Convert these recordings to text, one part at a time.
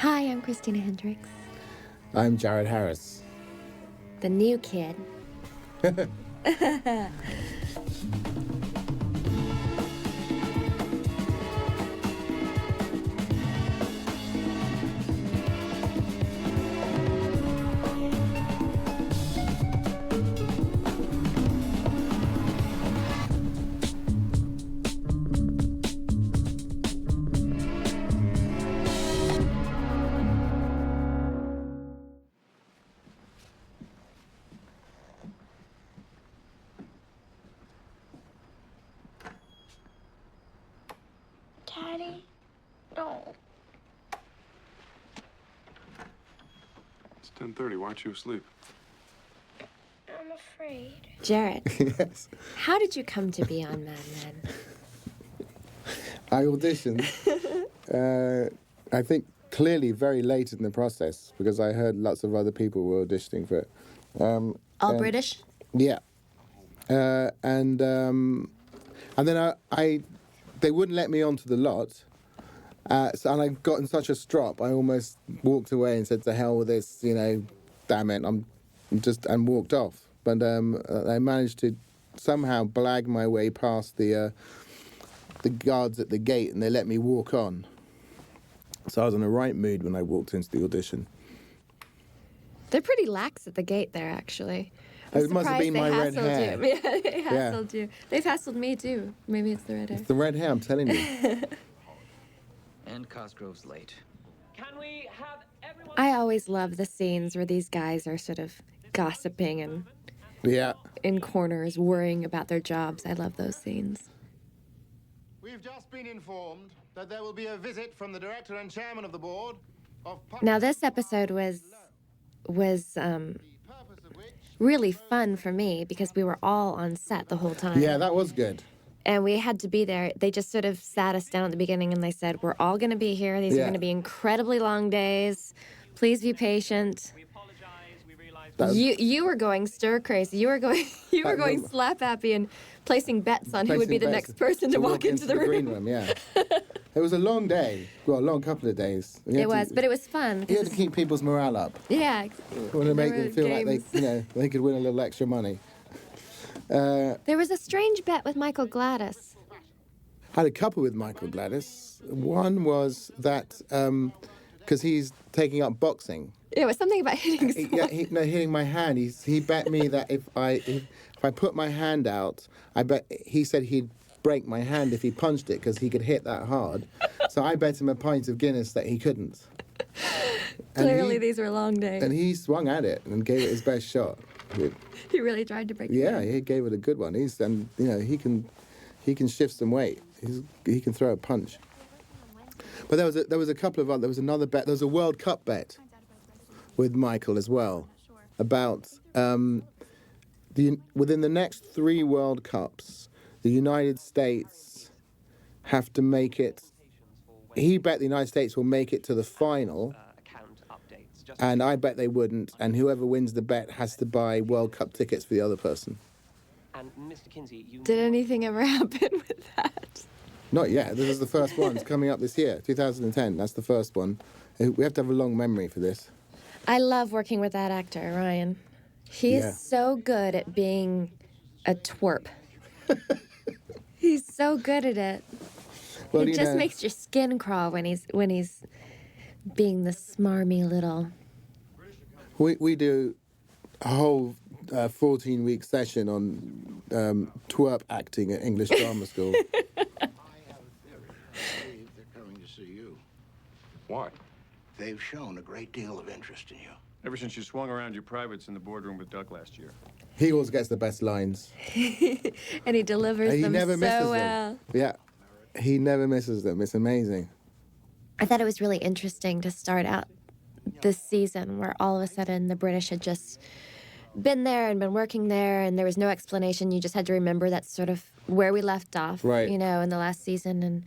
Hi, I'm Christina Hendricks, I'm Jared Harris. the new kid. Daddy, no. It's 10:30. Why aren't you asleep? I'm afraid. Jared, Yes. how did you come to be on Mad Men? I auditioned, I think clearly very late in the process because I heard lots of other people were auditioning for it. All and- British? Yeah. And then they wouldn't let me onto the lot. And I got in such a strop, I almost walked away and said, to hell with this, damn it, and walked off. But I managed to somehow blag my way past the guards at the gate, and they let me walk on. So I was in the right mood when I walked into the audition. They're pretty lax at the gate there, actually. I'm It must have surprised been my they red hassled hair. you. Yeah, they hassled you. They've hassled me, too. Maybe it's the red hair. It's the red hair, I'm telling you. And Cosgrove's late. Can we have everyone? I always love the scenes where these guys are sort of gossiping and Yeah. in corners worrying about their jobs. I love those scenes. We've just been informed that there will be a visit from the director and chairman of the board of... Now, this episode was really fun for me because we were all on set the whole time. Yeah, that was good. And we had to be there. They just sort of sat us down at the beginning and they said, we're all going to be here. These are Yeah. going to be incredibly long days. Please be patient. We apologize. We realize. That was- You were going stir crazy. You were going was- slap happy and placing bets on who would be the Placing next bets person to walk into the green room. room. Yeah. It was a long day. Well, a long couple of days. It was, but it was fun. You had to keep people's morale up. Yeah. You want to make There them were feel like games. they could win a little extra money. There was a strange bet with Michael Gladys. I had a couple with Michael Gladys. One was that because he's taking up boxing. It was something about hitting someone. Hitting my hand. He bet me that if I put my hand out, he said he'd break my hand if he punched it because he could hit that hard. So I bet him a pint of Guinness that he couldn't. And Clearly, he- these were long days. And he swung at it and gave it his best shot. He really tried to break it. Yeah, he gave it a good one. He can shift some weight. He can throw a punch. But there was a couple of other. There was another bet. There was a World Cup bet with Michael as well about within the next 3 World Cups, the United States have to make it. He bet the United States will make it to the final. Account updates. Just And I bet they wouldn't, and whoever wins the bet has to buy World Cup tickets for the other person. and Mr. Kinsey, you. Did anything ever happen with that? Not yet. This is the first one. It's coming up this year, 2010. That's the first one. We have to have a long memory for this. I love working with that actor, Ryan. He Yeah. is so good at being a twerp. He's so good at it. Well, It just makes your skin crawl when he's being the smarmy little. we do a whole 14-week session on twerp acting at English Drama School. I have a theory they're coming to see you. Why? They've shown a great deal of interest in you. Ever since you swung around your privates in the boardroom with Doug last year. He always gets the best lines. And he delivers And he them never so misses well. them. Yeah, he never misses them. It's amazing. I thought it was really interesting to start out this season where all of a sudden the British had just been there and been working there and there was no explanation. You just had to remember that's sort of where we left off, Right. in the last season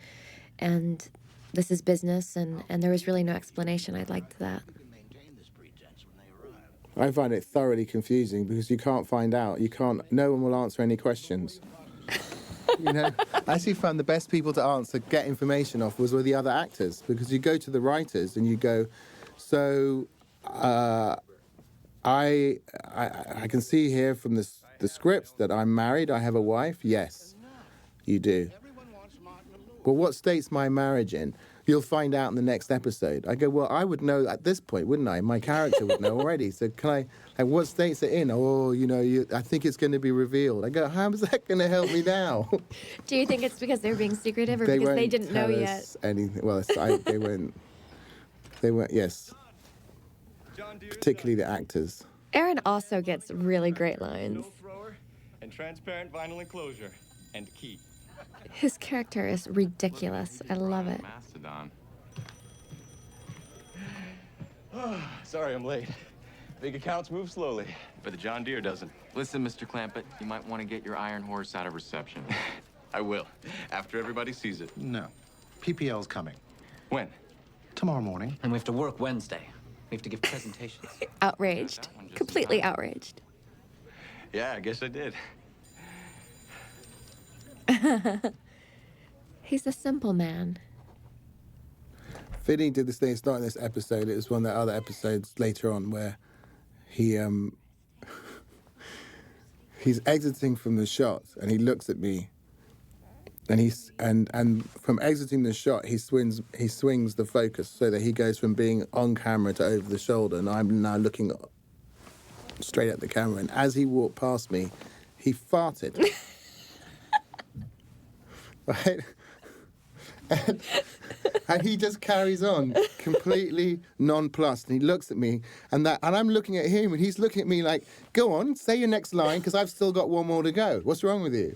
and this is business and there was really no explanation. I liked that. Maintain this pretense when they arrive. I find it thoroughly confusing because you can't find out. No one will answer any questions. You know, I actually found the best people to get information off were the other actors, because you go to the writers and you go, so I can see here from the script that I'm married, I have a wife. Yes, you do. Well, what state's my marriage in? You'll find out in the next episode. I go, well, I would know at this point, wouldn't I? My character would know already. So can I, like, what state's it in? Oh, you know, I think it's going to be revealed. I go, how is that going to help me now? Do you think it's because they're being secretive or because they didn't know tell yet? us anything. Well, they weren't, yes, particularly the actors. Aaron also gets really great lines. thrower and transparent vinyl enclosure and key. His character is ridiculous. I love it. Mastodon. Sorry I'm late. Big accounts move slowly, but the John Deere doesn't. Listen, Mr. Clampett, you might want to get your iron horse out of reception. I will, after everybody sees it. No. PPL's coming. When? Tomorrow morning. And we have to work Wednesday. We have to give presentations. Outraged. Completely outraged. Yeah, I guess I did. He's a simple man. Finney did this thing. It's not in this episode. It was one of the other episodes later on where he he's exiting from the shot and he looks at me, and and from exiting the shot he swings the focus so that he goes from being on camera to over the shoulder, and I'm now looking straight at the camera. And as he walked past me, he farted. Right. And he just carries on, completely nonplussed. And he looks at me, and I'm looking at him, and he's looking at me like, "Go on, say your next line, because I've still got one more to go. What's wrong with you?"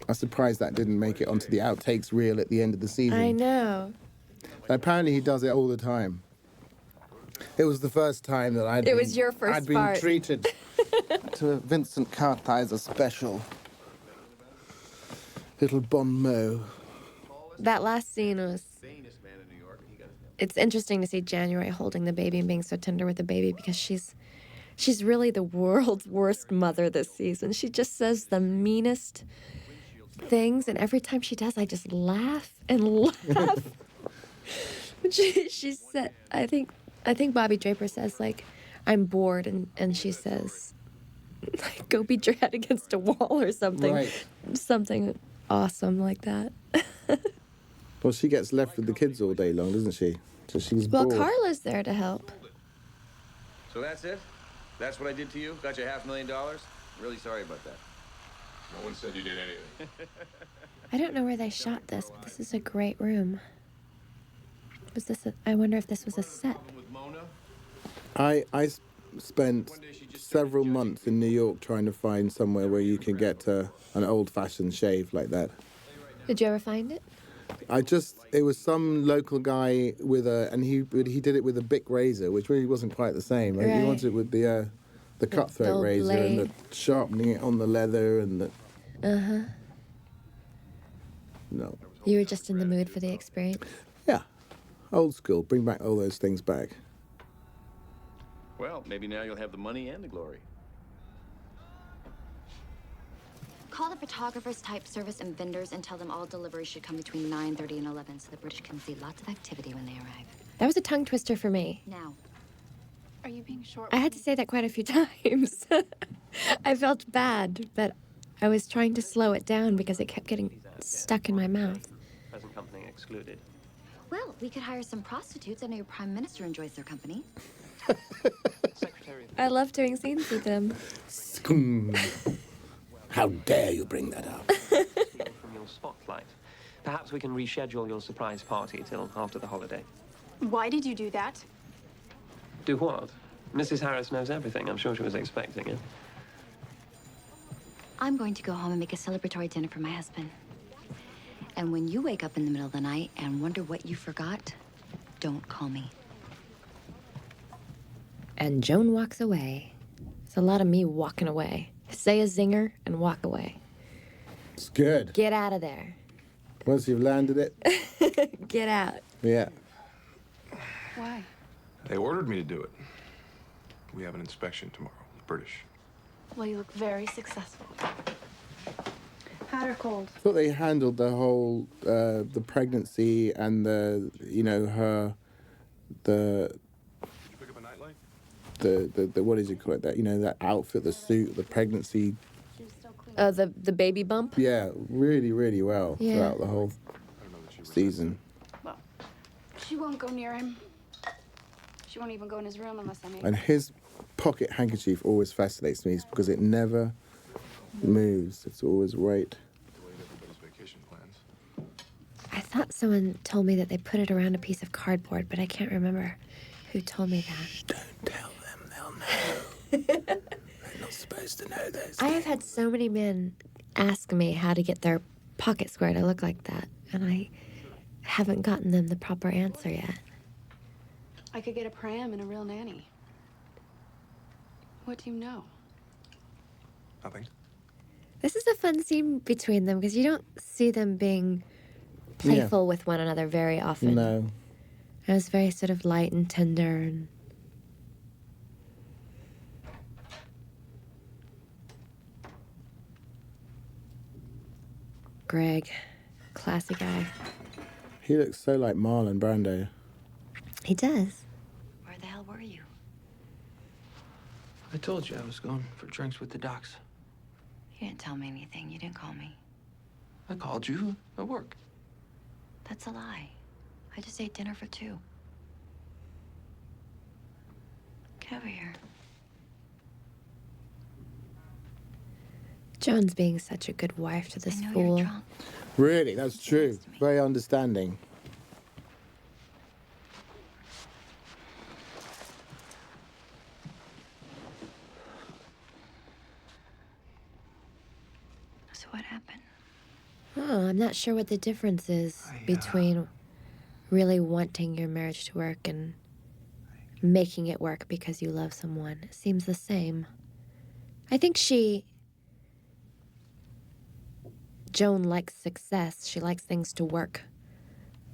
I'm surprised that didn't make it onto the outtakes reel at the end of the season. I know. Apparently, he does it all the time. It was the first time that It was your first I'd been fart. treated to a Vincent Kartheiser special. Little bon mot. That last scene was... It's interesting to see January holding the baby and being so tender with the baby, because she's really the world's worst mother this season. She just says the meanest things, and every time she does, I just laugh and laugh. She said, I think Bobby Draper says, like, I'm bored, and she says, like, go beat your head against a wall or something. Right. Something awesome like that. Well, she gets left with the kids all day long, doesn't she? So she's Well, bored. Carla's there to help. So that's it? That's what I did to you? Got you $500,000? Really sorry about that. No one said you did anything. I don't know where they shot this, but this is a great room. I wonder if this was a set. I spent several months in New York trying to find somewhere where you can get an old-fashioned shave like that. Did you ever find it? It was some local guy and he did it with a Bic razor, which really wasn't quite the same. Right? He Right. wanted it with the cutthroat dull razor and the blade. sharpening it on the leather and the... Uh-huh. No. You were just in the mood for the experience? Yeah. Old school. Bring back all those things back. Well, maybe now you'll have the money and the glory. Call the photographers, type service, and vendors and tell them all deliveries should come between 9:30 and 11 so the British can see lots of activity when they arrive. That was a tongue twister for me. Now. Are you being short? I had to say that quite a few times. I felt bad, but I was trying to slow it down because it kept getting stuck in my mouth. Present company excluded. Well, we could hire some prostitutes. I know your prime minister enjoys their company. Secretary. I love doing scenes with them. How dare you bring that up? From your spotlight. Perhaps we can reschedule your surprise party till after the holiday. Why did you do that? Do what? Mrs. Harris knows everything. I'm sure she was expecting it. I'm going to go home and make a celebratory dinner for my husband. And when you wake up in the middle of the night and wonder what you forgot, don't call me. And Joan walks away. It's a lot of me walking away. Say a zinger and walk away. It's good. Get out of there. Once you've landed it, Get out. yeah. Why? They ordered me to do it. We have an inspection tomorrow. British. Well, you look very successful. Hot or cold? I thought they handled the whole the pregnancy and the Did you pick up a nightlight? the what is it called, that that outfit, the suit, the pregnancy. The baby bump. Yeah, really well Yeah. throughout the whole I don't know that she season. Well, she won't go near him. She won't even go in his room unless I make And his pocket handkerchief always fascinates me because it never moves. It's always right. delayed everybody's vacation plans. I thought someone told me that they put it around a piece of cardboard, but I can't remember who told me that. Don't tell them, they'll know. They're not supposed to know this. I have had so many men ask me how to get their pocket square to look like that, and I haven't gotten them the proper answer yet. I could get a pram and a real nanny. What do you know? Nothing. This is a fun scene between them because you don't see them being playful with one another very often. No. It was very sort of light and tender and Greg, classy guy. He looks so like Marlon Brando. He does. Where the hell were you? I told you I was going for drinks with the docs. You didn't tell me anything. You didn't call me. I called you at work. That's a lie. I just ate dinner for two. Get over here. Joan's being such a good wife to this I know fool. you're drunk. Really, that's true. Very understanding. So what happened? Oh, I'm not sure what the difference is between really wanting your marriage to work and making it work because you love someone. It seems the same. I think Joan likes success. She likes things to work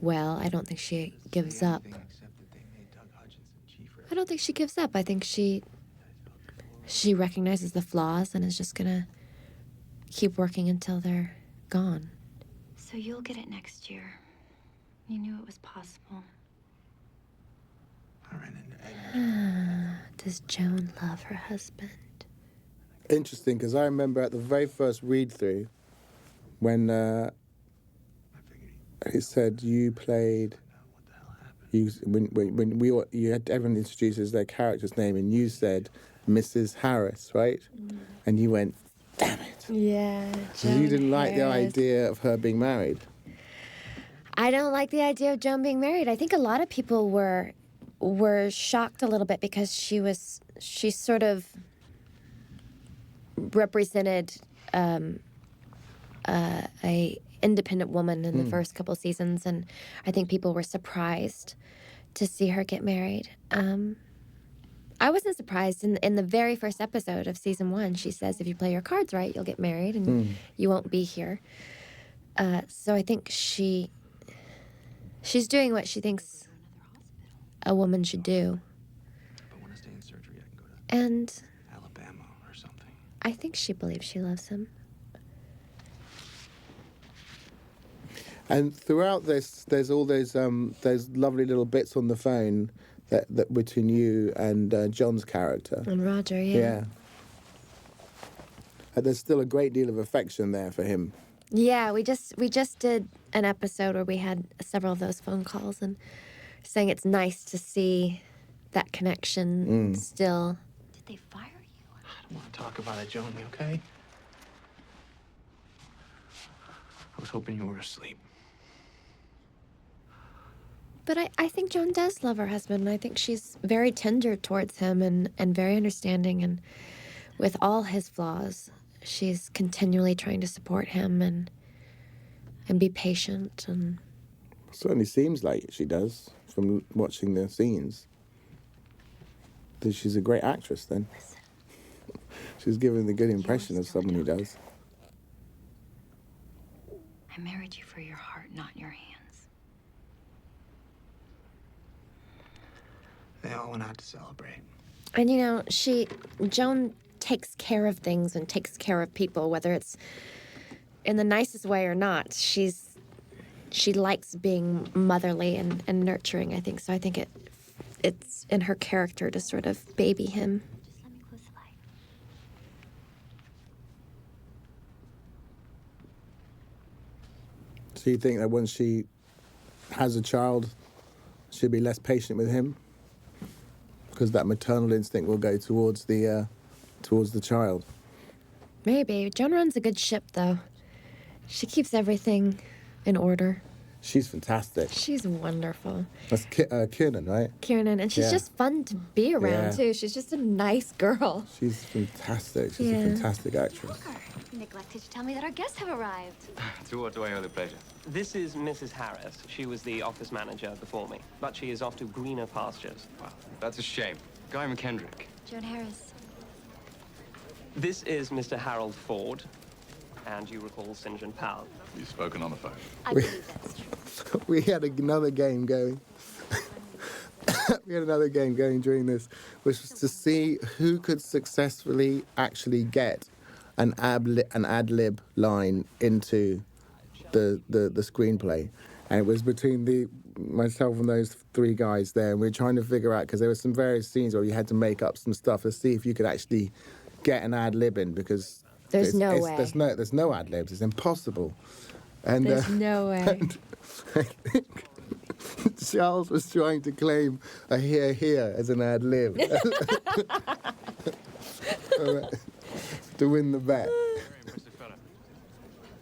well. I don't think she gives up. I don't think she gives up. I think she recognizes the flaws and is just gonna keep working until they're gone. So you'll get it next year. You knew it was possible. Does Joan love her husband? Interesting, because I remember at the very first read through when it said you played. You had everyone introduces their character's name, and you said Mrs. Harris, right? And you went, damn it. Yeah. 'Cause you didn't like the idea of her being married. I don't like the idea of Joan being married. I think a lot of people were shocked a little bit because she sort of represented a independent woman in the first couple seasons, and I think people were surprised to see her get married. I wasn't surprised. In the very first episode of season 1, she says, if you play your cards right, you'll get married and you won't be here. So I think she's doing what she thinks a woman should do. But when I stay in surgery, I can go to And Alabama or something. I think she believes she loves him. And throughout this, there's all those lovely little bits on the phone that between you and John's character. And Roger, Yeah. And there's still a great deal of affection there for him. Yeah, we just did an episode where we had several of those phone calls and saying it's nice to see that connection still. Did they fire you? I don't want to talk about it, Joan, okay? I was hoping you were asleep. But I think Joan does love her husband, and I think she's very tender towards him and very understanding, and with all his flaws, she's continually trying to support him and be patient and Certainly seems like she does from watching the scenes. That she's a great actress then. She's giving the good impression of someone who does. I married you for your heart, not your hands. They all went out to celebrate. And Joan takes care of things and takes care of people, whether it's in the nicest way or not. She likes being motherly and nurturing, I think. So I think it's in her character to sort of baby him. Just let me close the light. So you think that once she has a child, she'll be less patient with him? Because that maternal instinct will go towards the child. Maybe. Joan runs a good ship, though. She keeps everything in order. She's fantastic. She's wonderful. That's Kiernan, right? Kiernan, and she's Yeah. just fun to be around, Yeah. too. She's just a nice girl. She's fantastic. She's Yeah. a fantastic actress. You neglected to tell me that our guests have arrived. To what do I owe the pleasure? This is Mrs. Harris. She was the office manager before me, but she is off to greener pastures. Wow, that's a shame. Guy McKendrick. Joan Harris. This is Mr. Harold Ford, and you recall St. John Powell. We've spoken on the phone. I believe that's true. We had another game going. We had another game going during this, which was to see who could successfully actually get an ad lib line into the screenplay, and it was between myself and those three guys there, and we were trying to figure out, because there were some various scenes where you had to make up some stuff to see if you could actually get an ad lib in, because There's no way. There's no ad libs. It's impossible. And There's no way. and I think Charles was trying to claim a here as an ad lib to win the bet. Mr. Feller.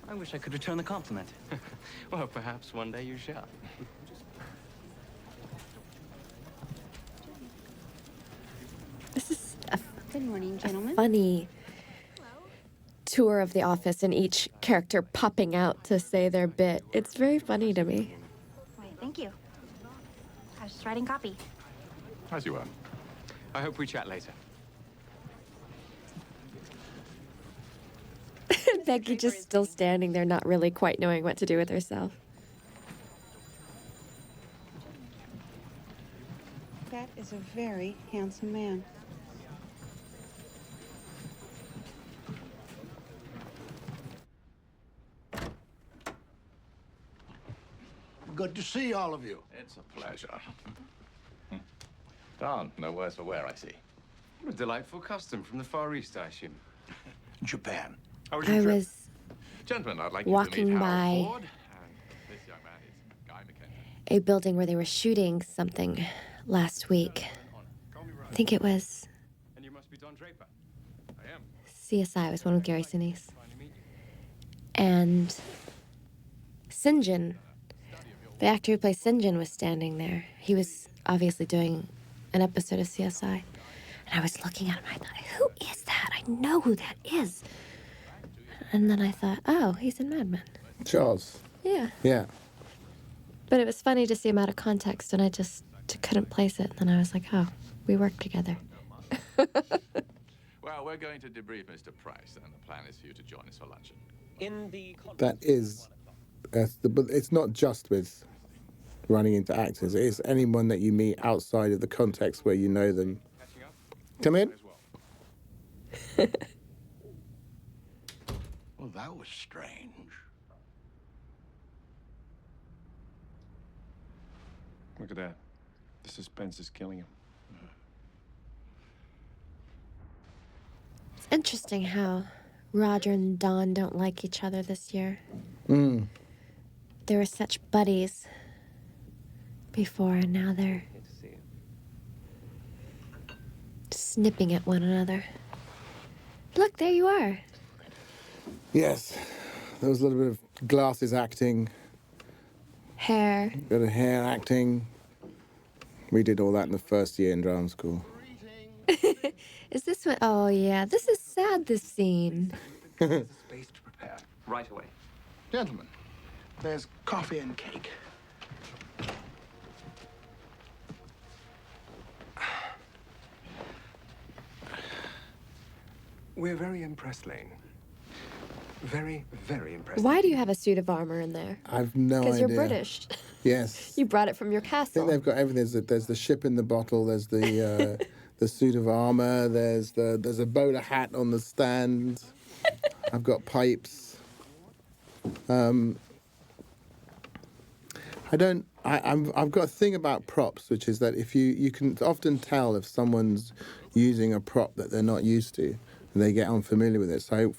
I wish I could return the compliment. Well, perhaps one day you shall. This is a Good morning, gentlemen. funny tour of the office and each character popping out to say their bit. It's very funny to me. Why, thank you. I was just writing copy. As you were. I hope we chat later. Becky just still standing there, not really quite knowing what to do with herself. That is a very handsome man. Good to see all of you. It's a pleasure. Don, no worse for wear, I see. What a delightful custom from the Far East, I assume. Japan. How was I your trip? was Gentlemen, I'd like you walking to meet by Harold Ford, and this young man is Guy McKendrick. a building where they were shooting something last week. I think it was And you must be Don Draper. I am. CSI. It was one with Gary Sinise. And St. John, the actor who plays St. John, was standing there. He was obviously doing an episode of CSI. And I was looking at him, I thought, who is that? I know who that is. And then I thought, oh, he's in Mad Men. Charles. Yeah. Yeah. But it was funny to see him out of context, and I just couldn't place it. And then I was like, oh, we work together. Well, we're going to debrief Mr. Price, and the plan is for you to join us for luncheon. In the That is, but it's not just with running into actors. It is anyone that you meet outside of the context where you know them. Come in. Well, that was strange. Look at that. The suspense is killing him. It's interesting how Roger and Don don't like each other this year. Mm. They were such buddies before, and now they're Good to see you. snipping at one another. Look, there you are. Yes. There was a little bit of glasses acting, Hair. bit of hair acting. We did all that in the first year in drama school. Is this what? Oh, yeah. This is sad, this scene. Space to prepare. Right away. Gentlemen, there's coffee and cake. We're very impressed, Lane. Very, very impressed. Why do you have a suit of armor in there? I've no idea. Because you're British. Yes. You brought it from your I think castle. they've got everything. There's the ship in the bottle. There's the the suit of armor. There's a bowler hat on the stand. I've got pipes. I've got a thing about props, which is that if you can often tell if someone's using a prop that they're not used to, and they get unfamiliar with it. So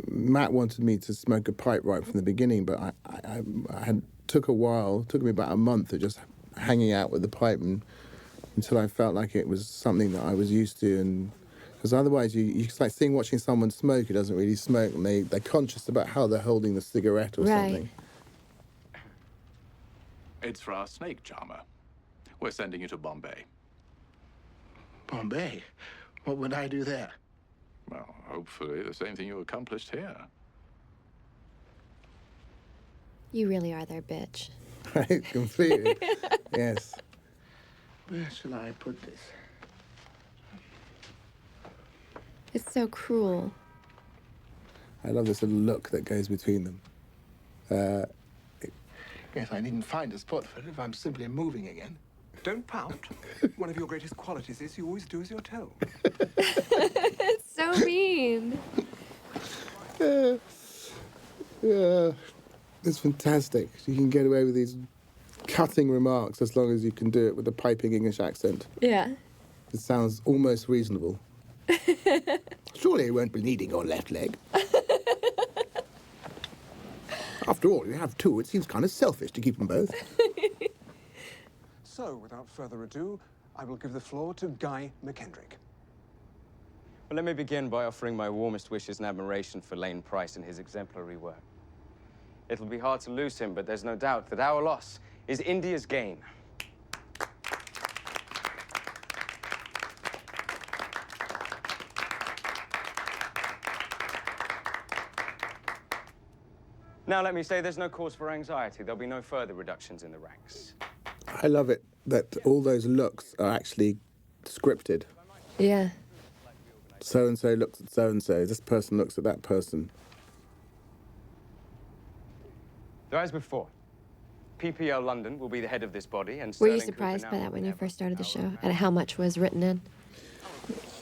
Matt wanted me to smoke a pipe right from the beginning, but I took me about a month of just hanging out with the pipe until I felt like it was something that I was used to, and because otherwise it's like watching someone smoke who doesn't really smoke, and they're conscious about how they're holding the cigarette or something. It's for our snake charmer. We're sending you to Bombay. Bombay? What would I do there? Well, hopefully the same thing you accomplished here. You really are their bitch. Right, completely. Yes. Where shall I put this? It's so cruel. I love this little look that goes between them. Yes, I needn't find a spot for it if I'm simply moving again. Don't pout. One of your greatest qualities is you always do as you're told. It's so mean. Yeah, it's fantastic. You can get away with these cutting remarks as long as you can do it with a piping English accent. Yeah. It sounds almost reasonable. Surely you won't be needing your left leg. After all, you have two. It seems kind of selfish to keep them both. So, without further ado, I will give the floor to Guy McKendrick. Well, let me begin by offering my warmest wishes and admiration for Lane Price and his exemplary work. It'll be hard to lose him, but there's no doubt that our loss is India's gain. Now, let me say there's no cause for anxiety. There'll be no further reductions in the ranks. I love it that all those looks are actually scripted. Yeah. So-and-so looks at so-and-so. This person looks at that person. So as before, PPL London will be the head of this body, and Were you Sterling Cooper surprised now by will that when be you our first started the show? At how much was written in?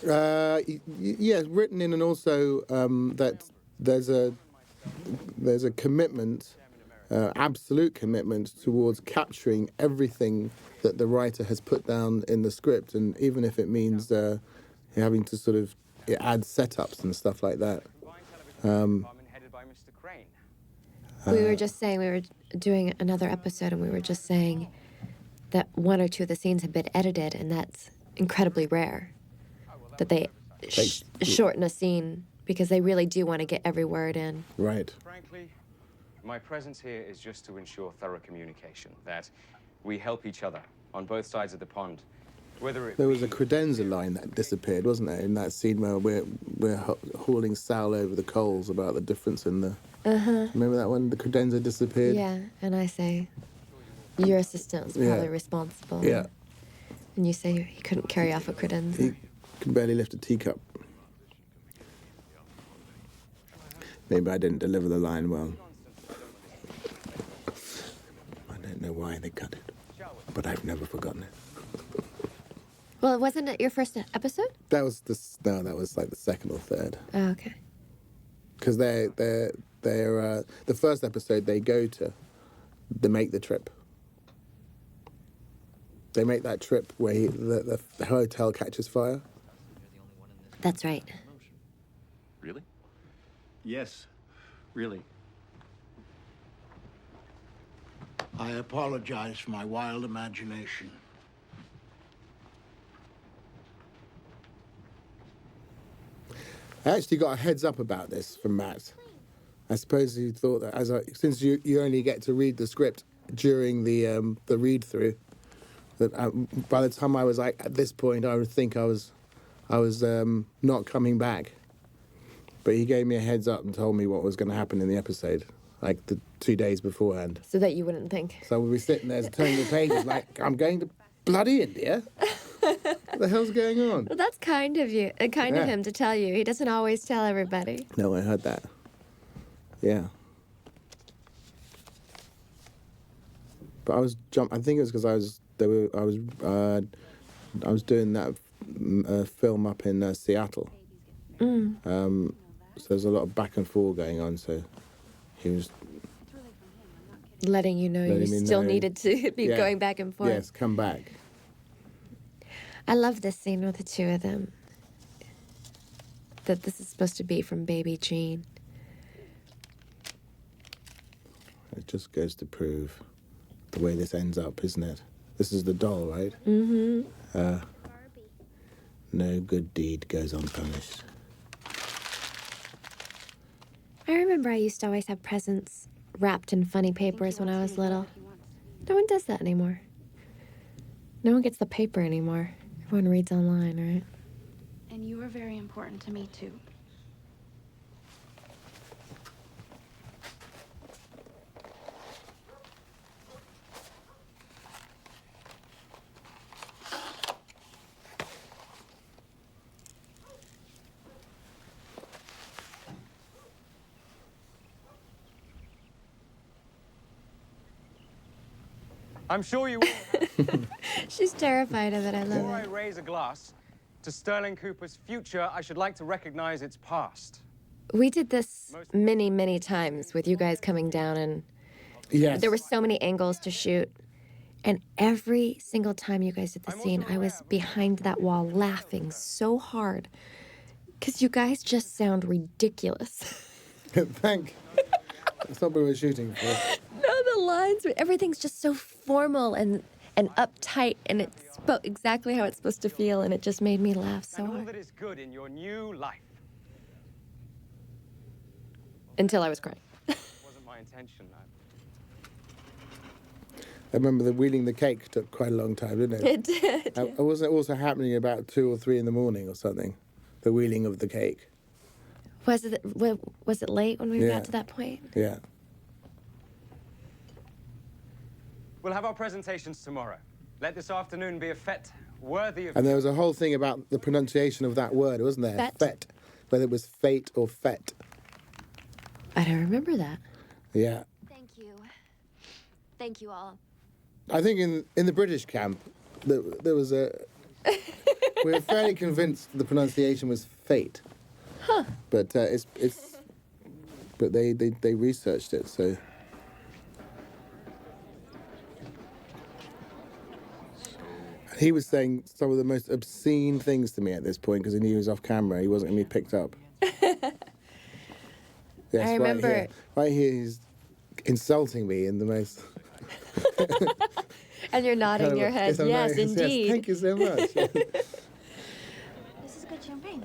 Yeah, written in, and also that there's a commitment, absolute commitment towards capturing everything that the writer has put down in the script, and even if it means having to sort of add setups and stuff like that. headed by Mr. Crane. We were just saying, we were doing another episode, and we were just saying that one or two of the scenes have been edited, and that's incredibly rare. That they shorten a scene because they really do want to get every word in. Right. Frankly, my presence here is just to ensure thorough communication, that we help each other on both sides of the pond. Whether it There was a credenza line that disappeared, wasn't there, in that scene where we're hauling Sal over the coals about the difference in the... Remember that one? The credenza disappeared? Yeah, and I say, your assistant was probably responsible. Yeah. And you say he couldn't carry off a credenza. He can barely lift a teacup. Maybe I didn't deliver the line well. I don't know why they cut it, but I've never forgotten it. Well, wasn't it your first episode? That was that was like the second or third. Oh, okay. Because they're the first episode they make the trip. They make that trip where the hotel catches fire. That's right. Really? Yes, really. I apologize for my wild imagination. I actually got a heads up about this from Matt. I suppose he thought that since you only get to read the script during the read through, that by the time I was like at this point, I would think I was not coming back. But he gave me a heads up and told me what was going to happen in the episode, like the 2 days beforehand. So that you wouldn't think. So we'd be sitting there turning the pages like, I'm going to bloody India? What the hell's going on? Well, that's kind of you, of him to tell you. He doesn't always tell everybody. No, I heard that. Yeah. But I think it was because I was doing that film up in Seattle. So there's a lot of back and forth going on. So he was letting you know letting you me still know. needed to be Yeah. going back and forth. Yes, come back. I love this scene with the two of them. That this is supposed to be from Baby Jean. It just goes to prove the way this ends up, isn't it? This is the doll, right? Mm-hmm. No good deed goes unpunished. I remember I used to always have presents wrapped in funny papers when I was little. No one does that anymore. No one gets the paper anymore. Everyone reads online, right? And you are very important to me, too. I'm sure you will. She's terrified of it. I love Before I it. raise a glass to Sterling Cooper's future, I should like to recognize its past. We did this many, many times with you guys coming down, and Yes. there were so many angles to shoot. And every single time you guys did the scene, I was behind that wall laughing so hard. Because you guys just sound ridiculous. Thank. That's not what we're shooting for. No, the lines, everything's just so formal and uptight, and it's exactly how it's supposed to feel, and it just made me laugh so And all hard. that is good in your new life. Until I was crying. Wasn't my intention, though. I remember the wheeling the cake took quite a long time, didn't it? It did. Wasn't it also happening about 2 or 3 in the morning or something? The wheeling of the cake. Was it late when we Yeah. got to that point? Yeah. We'll have our presentations tomorrow. Let this afternoon be a fete worthy of... And there was a whole thing about the pronunciation of that word, wasn't there? Fete. Fete. Whether it was fate or fet. I don't remember that. Yeah. Thank you. Thank you all. I think in the British camp, there was a... we were fairly convinced the pronunciation was fate. Huh. But but they researched it, so... He was saying some of the most obscene things to me at this point because he knew he was off camera. He wasn't going to be picked up. Yes, I remember... Right here, he's insulting me in the most... And you're nodding your head. Yes, indeed. Yes, thank you so much. This is good champagne.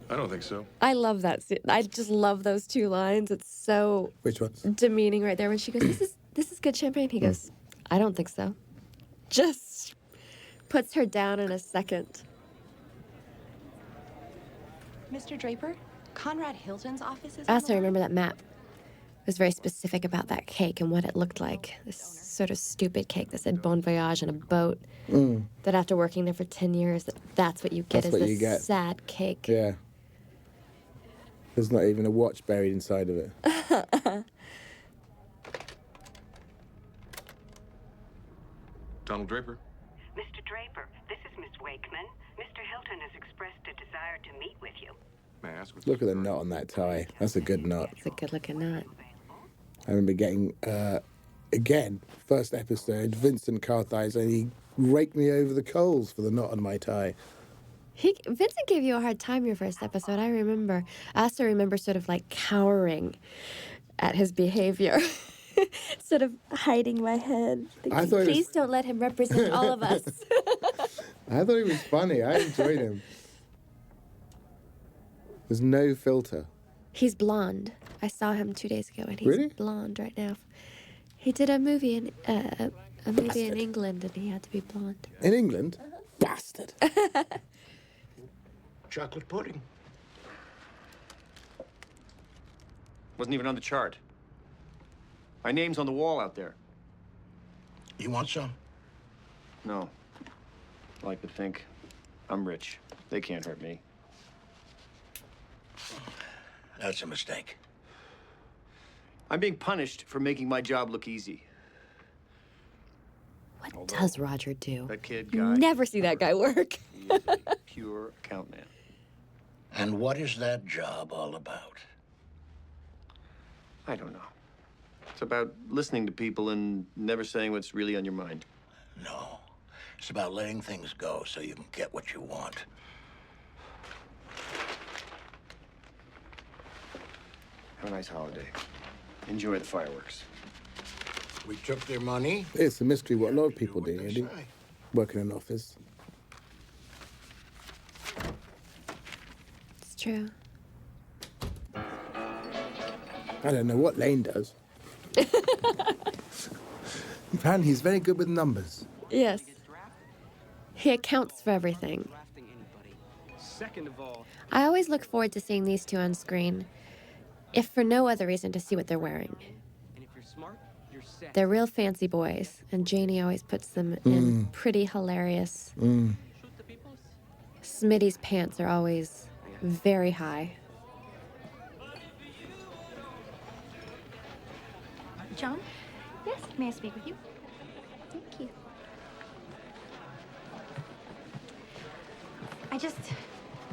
I don't think so. I love that scene. I just love those two lines. It's so Which ones? demeaning right there when she goes, this is good champagne. He goes, I don't think so. Just puts her down in a second. Mr. Draper, Conrad Hilton's office is I also remember that map. It was very specific about that cake and what it looked like. This sort of stupid cake that said Bon Voyage on a boat. That after working there for 10 years, that's what you get That's is what this you get. sad cake. Yeah. There's not even a watch buried inside of it. Donald Draper? Mr. Draper, this is Miss Wakeman. Mr. Hilton has expressed a desire to meet with you. May I ask what... Look at the knot on that tie. That's a good knot. It's a good looking knot. I remember getting, again, first episode, Vincent Carthies, and he raked me over the coals for the knot on my tie. Vincent gave you a hard time your first episode, I remember. I also remember sort of like cowering at his behavior. Sort of hiding my head. I thought it Please was- don't let him represent all of us. I thought he was funny. I enjoyed him. There's no filter. He's blonde. I saw him 2 days ago, and he's Really? blonde right now. He did a movie in England, and he had to be blonde. In England? Bastard. Chocolate pudding. Wasn't even on the chart. My name's on the wall out there. You want some? No. I like to think I'm rich. They can't hurt me. That's a mistake. I'm being punished for making my job look easy. What does Roger do? That kid You guy. never see that guy work. He is a pure account man. And what is that job all about? I don't know. It's about listening to people and never saying what's really on your mind. No. It's about letting things go so you can get what you want. Have a nice holiday. Enjoy the fireworks. We took their money. It's a mystery what a lot of people do, really, work in an office. It's true. I don't know what Lane does. Apparently he's very good with numbers. Yes. He accounts for everything. Second of all, I always look forward to seeing these two on screen, if for no other reason to see what they're wearing. and if you're smart, you're set. They're real fancy boys, and Janie always puts them in pretty hilarious. Smitty's pants are always very high. John? Yes, may I speak with you? Thank you.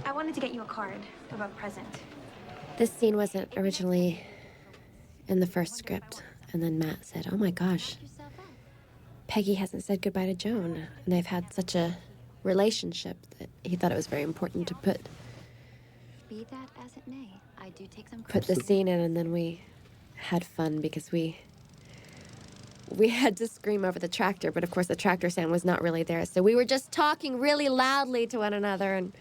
I wanted to get you a card about present. This scene wasn't originally in the first script, and then Matt said, "Oh my gosh, Peggy hasn't said goodbye to Joan," and they've had such a relationship that he thought it was very important to put Be that as it may, I do take some the scene in, and then we had fun because we had to scream over the tractor, but of course the tractor sound was not really there, so we were just talking really loudly to one another and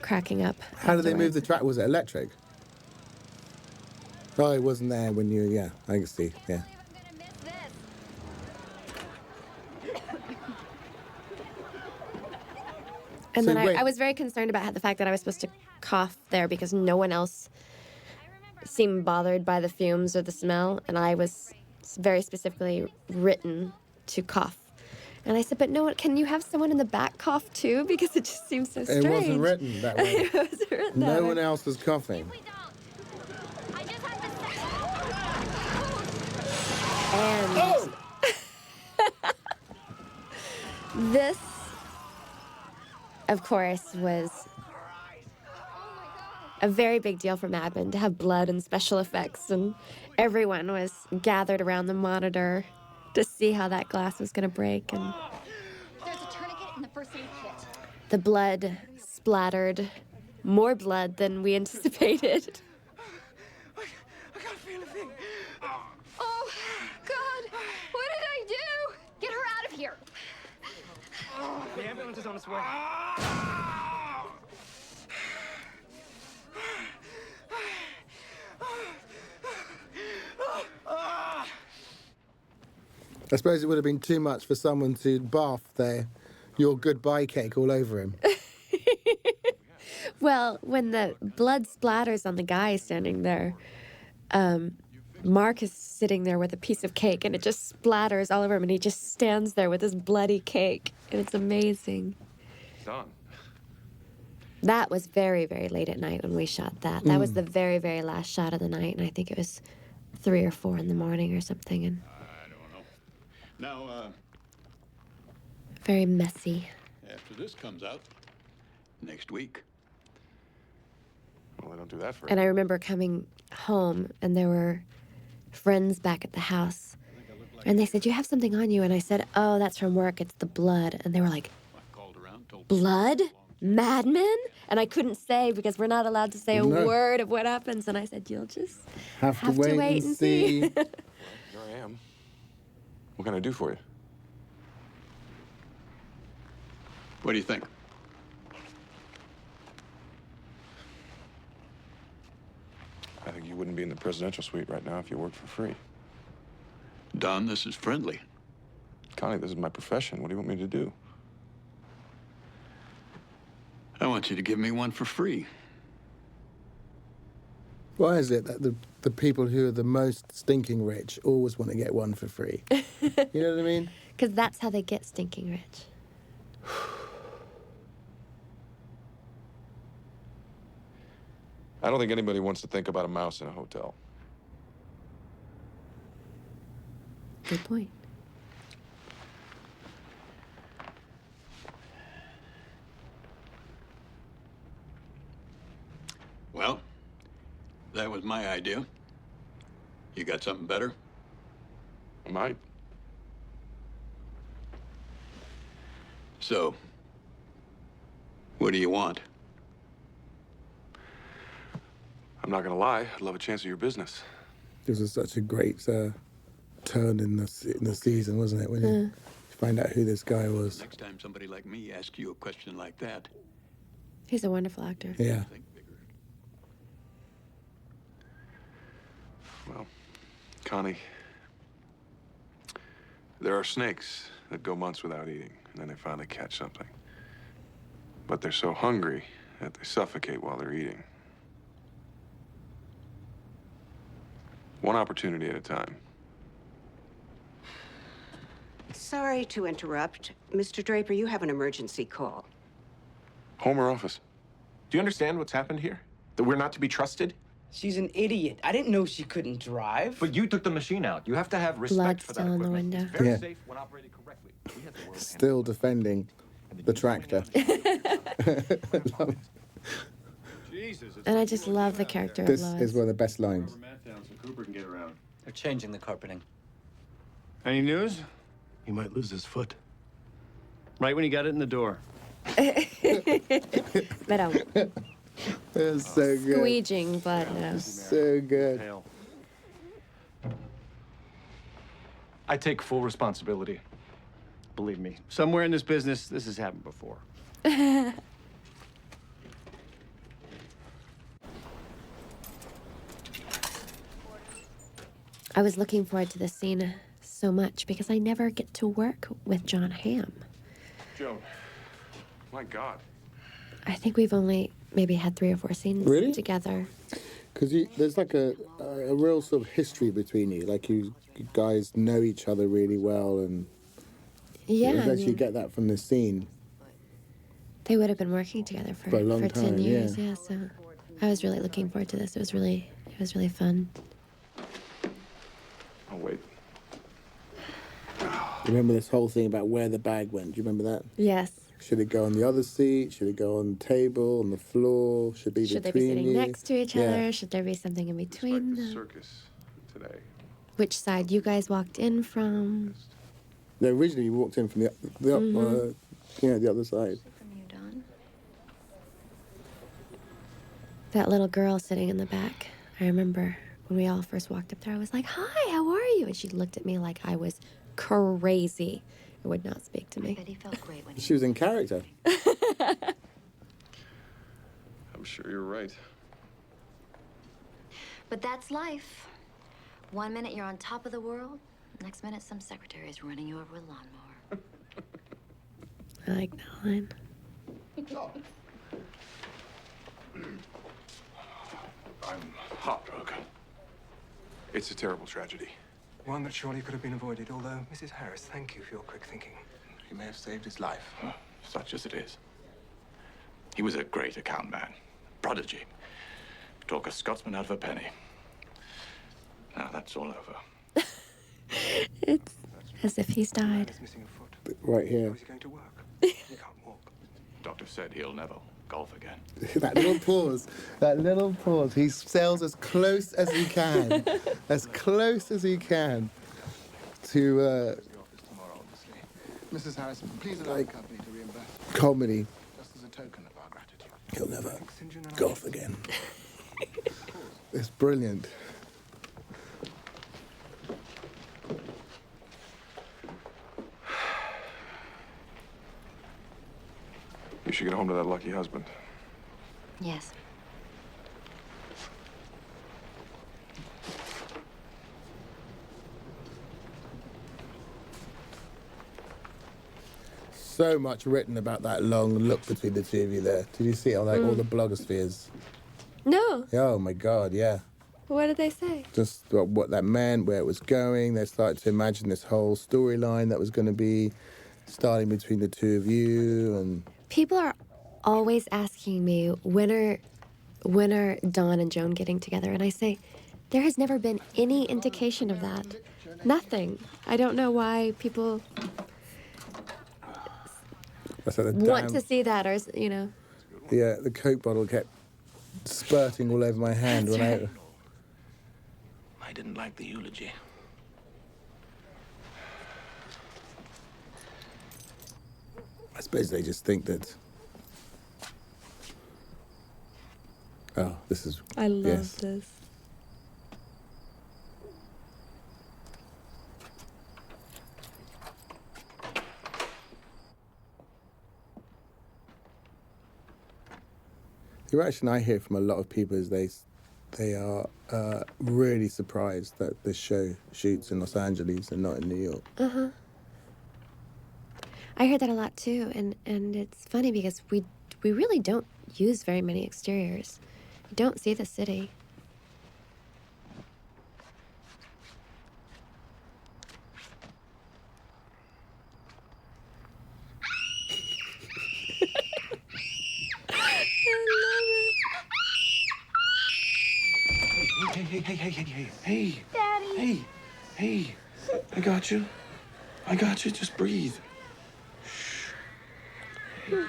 cracking up. How did they move the track? Was it electric? Oh, it wasn't there when you, yeah, I can see, yeah. And So then wait. I was very concerned about the fact that I was supposed to cough there because no one else seemed bothered by the fumes or the smell, and I was very specifically written to cough. And I said, but no one, can you have someone in the back cough too? Because it just seems so strange. It wasn't written that way. It wasn't written that No way. one else was coughing. And this, of course, was a very big deal for Mad Men to have blood and special effects, and everyone was gathered around the monitor to see how that glass was going to break. And There's a tourniquet in the first aid kit. the blood splattered more blood than we anticipated. Oh, God! What did I do? Get her out of here! The ambulance is on its way. I suppose it would have been too much for someone to bath your goodbye cake all over him. Well, when the blood splatters on the guy standing there, Mark is sitting there with a piece of cake, and it just splatters all over him, and he just stands there with his bloody cake, and it's amazing. Done. That was very, very late at night when we shot that. That was the very, very last shot of the night, and I think it was 3 or 4 in the morning or something, and Now, very messy. after this comes out, next week. Well, they don't do that for And I remember coming home, and there were friends back at the house, and they said, "You have something on you," and I said, "Oh, that's from work. It's the blood." And they were like, "Blood? Mad Men?" And I couldn't say because we're not allowed to say a No. word of what happens. And I said, "You'll just Have to wait and see. Here I am. What can I do for you? What do you think? I think you wouldn't be in the presidential suite right now if you worked for free. Don, this is friendly. Connie, this is my profession. What do you want me to do? I want you to give me one for free. Why is it that the people who are the most stinking rich always want to get one for free? You know what I mean? Because that's how they get stinking rich." I don't think anybody wants to think about a mouse in a hotel. Good point. That was my idea. You got something better? Might. So, what do you want? I'm not gonna lie, I'd love a chance of your business. This was such a great turn in the season, wasn't it? When you find out who this guy was. Next time somebody like me asks you a question like that. He's a wonderful actor. Yeah. Well, Connie, there are snakes that go months without eating, and then they finally catch something. But they're so hungry that they suffocate while they're eating. One opportunity at a time. Sorry to interrupt. Mr. Draper, you have an emergency call. Home or office? Do you understand what's happened here? That we're not to be trusted? She's an idiot. I didn't know she couldn't drive. But you took the machine out. You have to have respect Blood for that still in the equipment. window. It's very Yeah. safe when operated correctly. We had the world Still defending the tractor. And I just love the character This of Lois. is one of the best lines. Cooper can get around. They're changing the carpeting. Any news? He might lose his foot. Right when he got it in the door. But It's so good. squeeging, but no. So good. I take full responsibility. Believe me, somewhere in this business, this has happened before. I was looking forward to this scene so much because I never get to work with John Hamm. Joan, my God. I think we've only maybe had 3 or 4 scenes Really? together. Because there's like a real sort of history between you. Like you guys know each other really well, and Yeah, you I actually mean, get that from this scene. they would have been working together for For a long 10 time, years. yeah. Yeah, so I was really looking forward to this. It was really fun. Oh, wait. You remember this whole thing about where the bag went? Do you remember that? Yes. Should it go on the other seat? Should it go on the table, on the floor? Should it be Should they be between sitting you? next to each Yeah. other? Should there be something in between them? Circus today. Which side you guys walked in from? No, originally we walked in from the other side. That little girl sitting in the back. I remember when we all first walked up there, I was like, "Hi, how are you?" And she looked at me like I was crazy and would not speak to me. He felt great when She was in character. I'm sure you're right. But that's life. One minute you're on top of the world, next minute some secretary is running you over with a lawnmower. I like that line. I'm heartbroken. It's a terrible tragedy. One that surely could have been avoided, although, Mrs. Harris, thank you for your quick thinking. He may have saved his life, such as it is. He was a great account man, prodigy. Talk a Scotsman out of a penny. Now that's all over. It's as if he's died. Right here. Is he going to work? Doctor said he'll never golf again. That little pause. That little pause. He sails as close as he can. As close as he can to Mrs. Harris, please allow the company to reimburse comedy. just as a token of our gratitude. He'll never golf again. It's brilliant. You should get home to that lucky husband. Yes. So much written about that long look between the two of you there. Did you see it on like all the blogospheres? No. Oh my God, yeah. What did they say? Just what that meant, where it was going. They started to imagine this whole storyline that was going to be starting between the two of you, and People are always asking me when are Dawn and Joan getting together, and I say there has never been any indication of that. Nothing. I don't know why people I said, want to see that, or you know. Yeah, the Coke bottle kept spurting all over my hand when I didn't like the eulogy. I suppose they just think that. Oh, this is. I love yes. this. The reaction I hear from a lot of people is they are really surprised that this show shoots in Los Angeles and not in New York. Uh-huh. I heard that a lot too, and it's funny because we really don't use very many exteriors. You don't see the city. Hey, Daddy. hey, I got you. Just breathe. And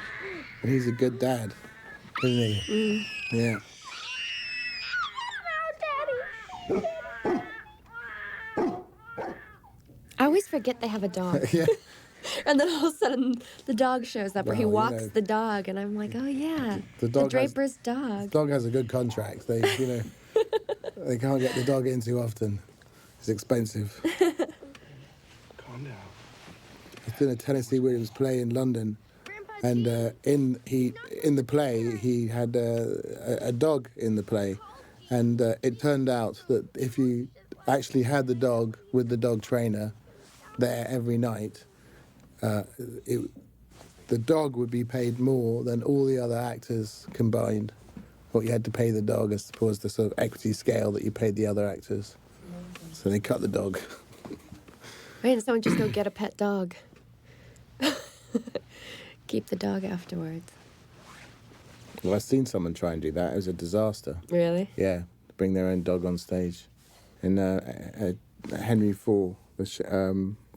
he's a good dad, isn't he? Yeah. I always forget they have a dog. Yeah. And then all of a sudden, the dog shows up, or he Well, you walks know. the dog, and I'm like, oh yeah, The the dog has- Draper's dog. The dog has a good contract. They, they can't get the dog in too often. It's expensive. Calm down. I've been a Tennessee Williams play in London, and in the play he had a dog in the play, and it turned out that if you actually had the dog with the dog trainer there every night, the dog would be paid more than all the other actors combined. What you had to pay the dog as opposed to the sort of equity scale that you paid the other actors. So they cut the dog. Why didn't someone just go get a pet dog? Keep the dog afterwards. Well, I've seen someone try and do that. It was a disaster. Really? Yeah, bring their own dog on stage. In Henry IV,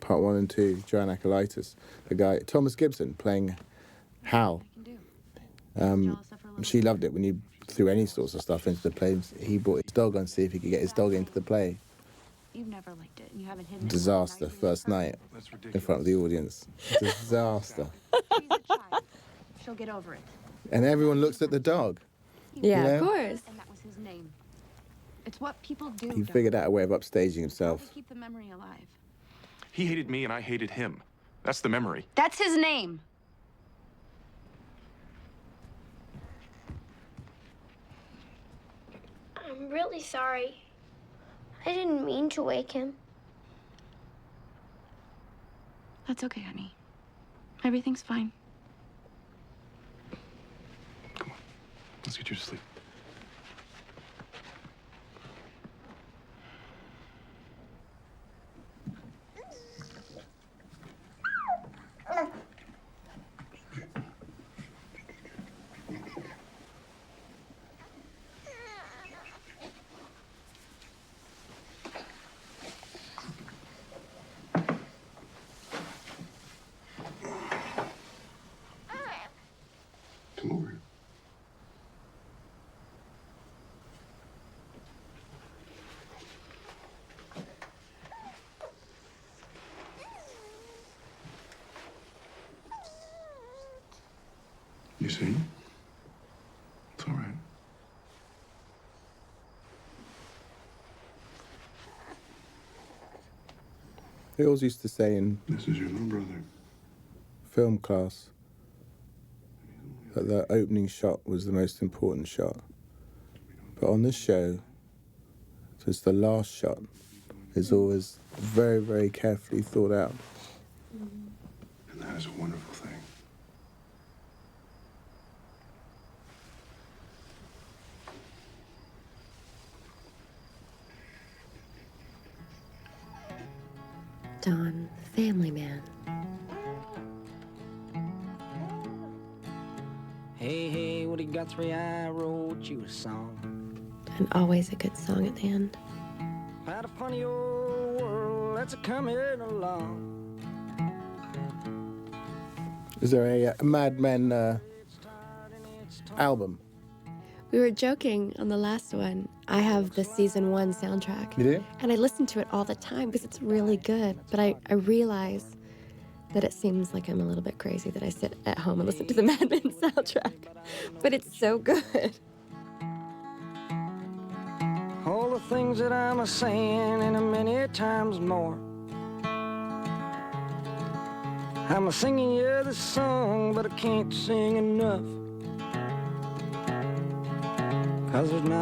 part 1 and 2, Joan Acolytus, the guy, Thomas Gibson, playing Hal. She loved it when you threw any sorts of stuff into the play. He brought his dog on to see if he could get his dog into the play. You've never liked it, and you haven't hidden it. Disaster, first night, in front of the audience. Disaster. She's a child. She'll get over it. And everyone looks at the dog. Yeah, You of know? course. And that was his name. It's what people do. He Don. figured out a way of upstaging himself. Keep the memory alive. He hated me and I hated him. That's the memory. That's his name. I'm really sorry. I didn't mean to wake him. That's okay, honey. Everything's fine. Let's get you to sleep. Come over here. You see? It's all right. They always used to say in This is your little brother. film class that the opening shot was the most important shot. But on this show, just the last shot is always very, very carefully thought out. And that is a wonderful thing. Don, family man. Hey, hey, what do you got, 3? I wrote you a song. And always a good song at the end. Had a funny old world that's a coming along. Is there a Mad Men album? We were joking on the last one. I have the season 1 soundtrack. You do? And I listen to it all the time because it's really good. But I realize that it seems like I'm a little bit crazy that I sit at home and listen to the Mad Men soundtrack. But it's so good. All the things that I'm a saying and a many times more. I'm a singing you this song, but I can't sing enough. 'Cause there's not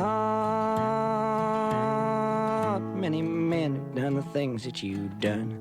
many men who've done the things that you've done.